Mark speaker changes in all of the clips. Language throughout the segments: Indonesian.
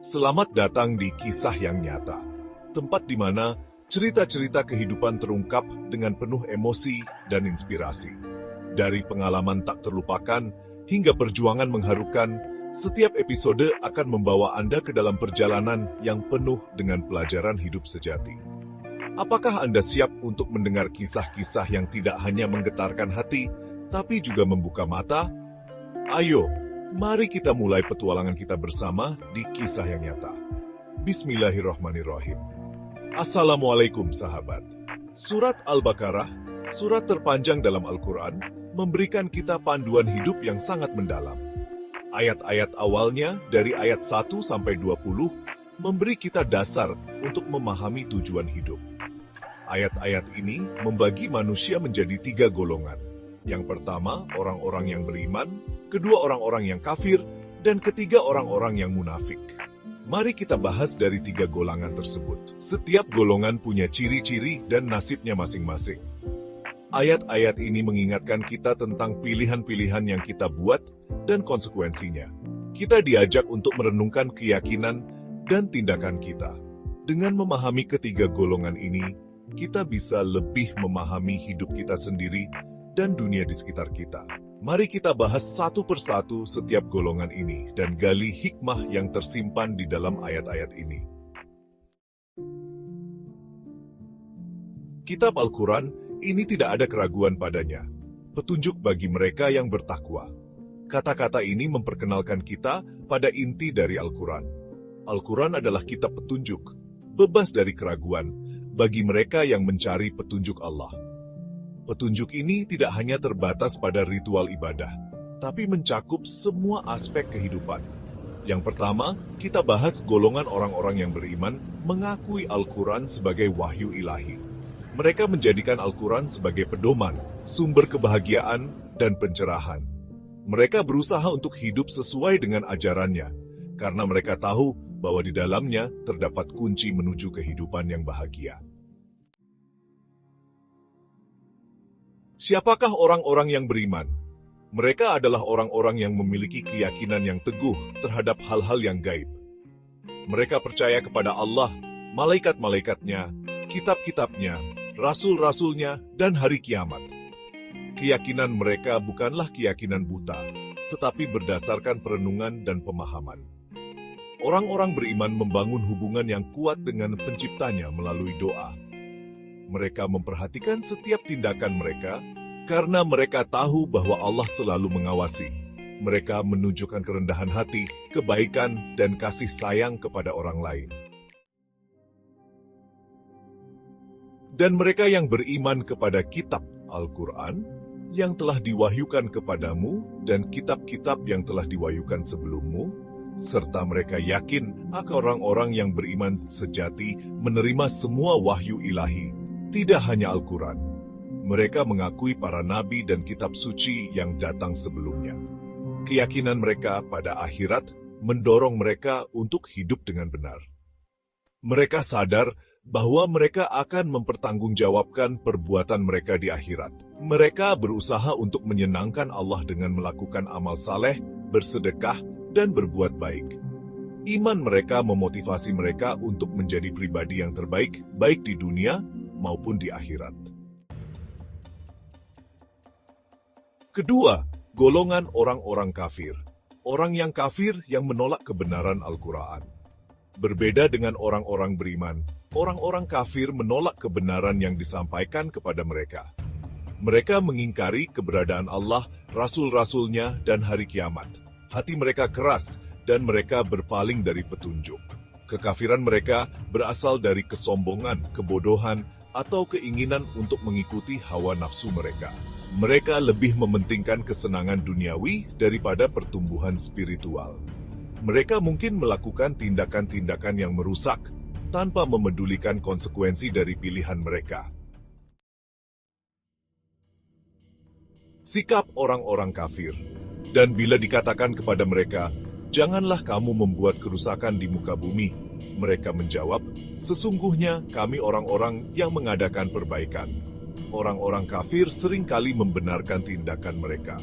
Speaker 1: Selamat datang di Kisah yang Nyata, tempat di mana cerita-cerita kehidupan terungkap dengan penuh emosi dan inspirasi. Dari pengalaman tak terlupakan hingga perjuangan mengharukan, setiap episode akan membawa Anda ke dalam perjalanan yang penuh dengan pelajaran hidup sejati. Apakah Anda siap untuk mendengar kisah-kisah yang tidak hanya menggetarkan hati, tapi juga membuka mata? Ayo, mari kita mulai petualangan kita bersama di Kisah yang Nyata. Bismillahirrahmanirrahim. Assalamualaikum sahabat. Surat Al-Baqarah, surat terpanjang dalam Al-Quran, memberikan kita panduan hidup yang sangat mendalam. Ayat-ayat awalnya dari ayat 1 sampai 20 memberi kita dasar untuk memahami tujuan hidup. Ayat-ayat ini membagi manusia menjadi 3 golongan. Yang pertama, orang-orang yang beriman, kedua orang-orang yang kafir, dan ketiga orang-orang yang munafik. Mari kita bahas dari 3 golongan tersebut. Setiap golongan punya ciri-ciri dan nasibnya masing-masing. Ayat-ayat ini mengingatkan kita tentang pilihan-pilihan yang kita buat dan konsekuensinya. Kita diajak untuk merenungkan keyakinan dan tindakan kita. Dengan memahami ketiga golongan ini, kita bisa lebih memahami hidup kita sendiri dan dunia di sekitar kita. Mari kita bahas satu persatu setiap golongan ini dan gali hikmah yang tersimpan di dalam ayat-ayat ini. Kitab Al-Quran ini tidak ada keraguan padanya. Petunjuk bagi mereka yang bertakwa. Kata-kata ini memperkenalkan kita pada inti dari Al-Quran. Al-Quran adalah kitab petunjuk, bebas dari keraguan, bagi mereka yang mencari petunjuk Allah. Petunjuk ini tidak hanya terbatas pada ritual ibadah, tapi mencakup semua aspek kehidupan. Yang pertama, kita bahas golongan orang-orang yang beriman mengakui Al-Quran sebagai wahyu ilahi. Mereka menjadikan Al-Quran sebagai pedoman, sumber kebahagiaan, dan pencerahan. Mereka berusaha untuk hidup sesuai dengan ajarannya, karena mereka tahu bahwa di dalamnya terdapat kunci menuju kehidupan yang bahagia. Siapakah orang-orang yang beriman? Mereka adalah orang-orang yang memiliki keyakinan yang teguh terhadap hal-hal yang gaib. Mereka percaya kepada Allah, malaikat-malaikatnya, kitab-kitabnya, rasul-rasulnya, dan hari kiamat. Keyakinan mereka bukanlah keyakinan buta, tetapi berdasarkan perenungan dan pemahaman. Orang-orang beriman membangun hubungan yang kuat dengan penciptanya melalui doa. Mereka memperhatikan setiap tindakan mereka, karena mereka tahu bahwa Allah selalu mengawasi. Mereka menunjukkan kerendahan hati, kebaikan, dan kasih sayang kepada orang lain. Dan mereka yang beriman kepada kitab Al-Quran, yang telah diwahyukan kepadamu, dan kitab-kitab yang telah diwahyukan sebelummu, serta mereka yakin akan orang-orang yang beriman sejati menerima semua wahyu ilahi, tidak hanya Al-Quran. Mereka mengakui para nabi dan kitab suci yang datang sebelumnya. Keyakinan mereka pada akhirat mendorong mereka untuk hidup dengan benar. Mereka sadar bahwa mereka akan mempertanggungjawabkan perbuatan mereka di akhirat. Mereka berusaha untuk menyenangkan Allah dengan melakukan amal saleh, bersedekah, dan berbuat baik. Iman mereka memotivasi mereka untuk menjadi pribadi yang terbaik, baik di dunia maupun di akhirat. Kedua, golongan orang-orang kafir. Orang yang kafir yang menolak kebenaran Al-Quran. Berbeda dengan orang-orang beriman, orang-orang kafir menolak kebenaran yang disampaikan kepada mereka. Mereka mengingkari keberadaan Allah, rasul-rasulnya, dan hari kiamat. Hati mereka keras, dan mereka berpaling dari petunjuk. Kekafiran mereka berasal dari kesombongan, kebodohan, atau keinginan untuk mengikuti hawa nafsu mereka. Mereka lebih mementingkan kesenangan duniawi daripada pertumbuhan spiritual. Mereka mungkin melakukan tindakan-tindakan yang merusak, tanpa memedulikan konsekuensi dari pilihan mereka. Sikap orang-orang kafir. Dan bila dikatakan kepada mereka, janganlah kamu membuat kerusakan di muka bumi, mereka menjawab, sesungguhnya kami orang-orang yang mengadakan perbaikan. Orang-orang kafir seringkali membenarkan tindakan mereka,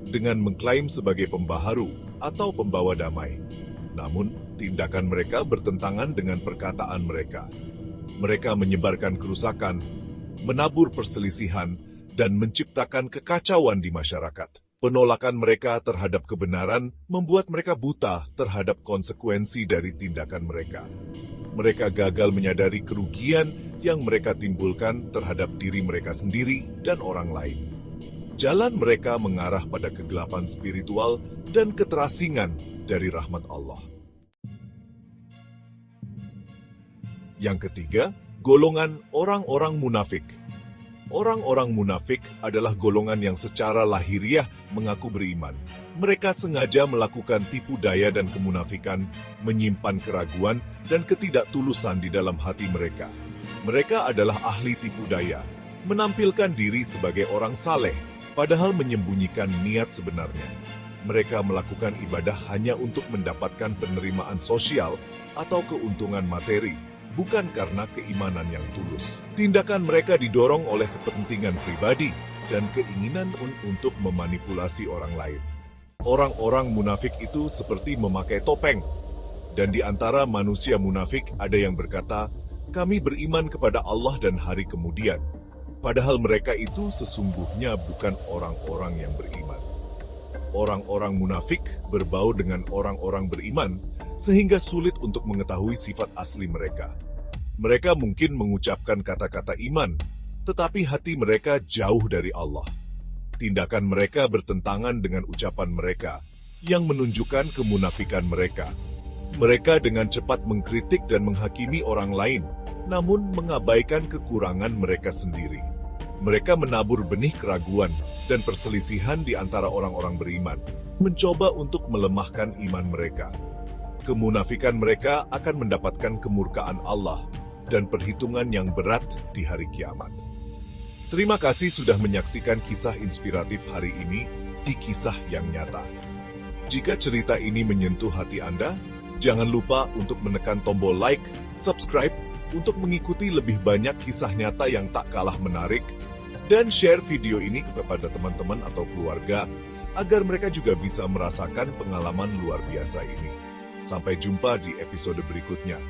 Speaker 1: dengan mengklaim sebagai pembaharu atau pembawa damai. Namun, tindakan mereka bertentangan dengan perkataan mereka. Mereka menyebarkan kerusakan, menabur perselisihan, dan menciptakan kekacauan di masyarakat. Penolakan mereka terhadap kebenaran membuat mereka buta terhadap konsekuensi dari tindakan mereka. Mereka gagal menyadari kerugian yang mereka timbulkan terhadap diri mereka sendiri dan orang lain. Jalan mereka mengarah pada kegelapan spiritual dan keterasingan dari rahmat Allah. Yang ketiga, golongan orang-orang munafik. Orang-orang munafik adalah golongan yang secara lahiriah mengaku beriman. Mereka sengaja melakukan tipu daya dan kemunafikan, menyimpan keraguan dan ketidaktulusan di dalam hati mereka. Mereka adalah ahli tipu daya, menampilkan diri sebagai orang saleh, padahal menyembunyikan niat sebenarnya. Mereka melakukan ibadah hanya untuk mendapatkan penerimaan sosial atau keuntungan materi, bukan karena keimanan yang tulus. Tindakan mereka didorong oleh kepentingan pribadi dan keinginan untuk memanipulasi orang lain. Orang-orang munafik itu seperti memakai topeng. Dan di antara manusia munafik ada yang berkata, "Kami beriman kepada Allah dan hari kemudian." Padahal mereka itu sesungguhnya bukan orang-orang yang beriman. Orang-orang munafik berbau dengan orang-orang beriman, sehingga sulit untuk mengetahui sifat asli mereka. Mereka mungkin mengucapkan kata-kata iman, tetapi hati mereka jauh dari Allah. Tindakan mereka bertentangan dengan ucapan mereka, yang menunjukkan kemunafikan mereka. Mereka dengan cepat mengkritik dan menghakimi orang lain, namun mengabaikan kekurangan mereka sendiri. Mereka menabur benih keraguan dan perselisihan di antara orang-orang beriman, mencoba untuk melemahkan iman mereka. Kemunafikan mereka akan mendapatkan kemurkaan Allah dan perhitungan yang berat di hari kiamat. Terima kasih sudah menyaksikan kisah inspiratif hari ini di Kisah yang Nyata. Jika cerita ini menyentuh hati Anda, jangan lupa untuk menekan tombol like, subscribe, untuk mengikuti lebih banyak kisah nyata yang tak kalah menarik, dan share video ini kepada teman-teman atau keluarga, agar mereka juga bisa merasakan pengalaman luar biasa ini. Sampai jumpa di episode berikutnya.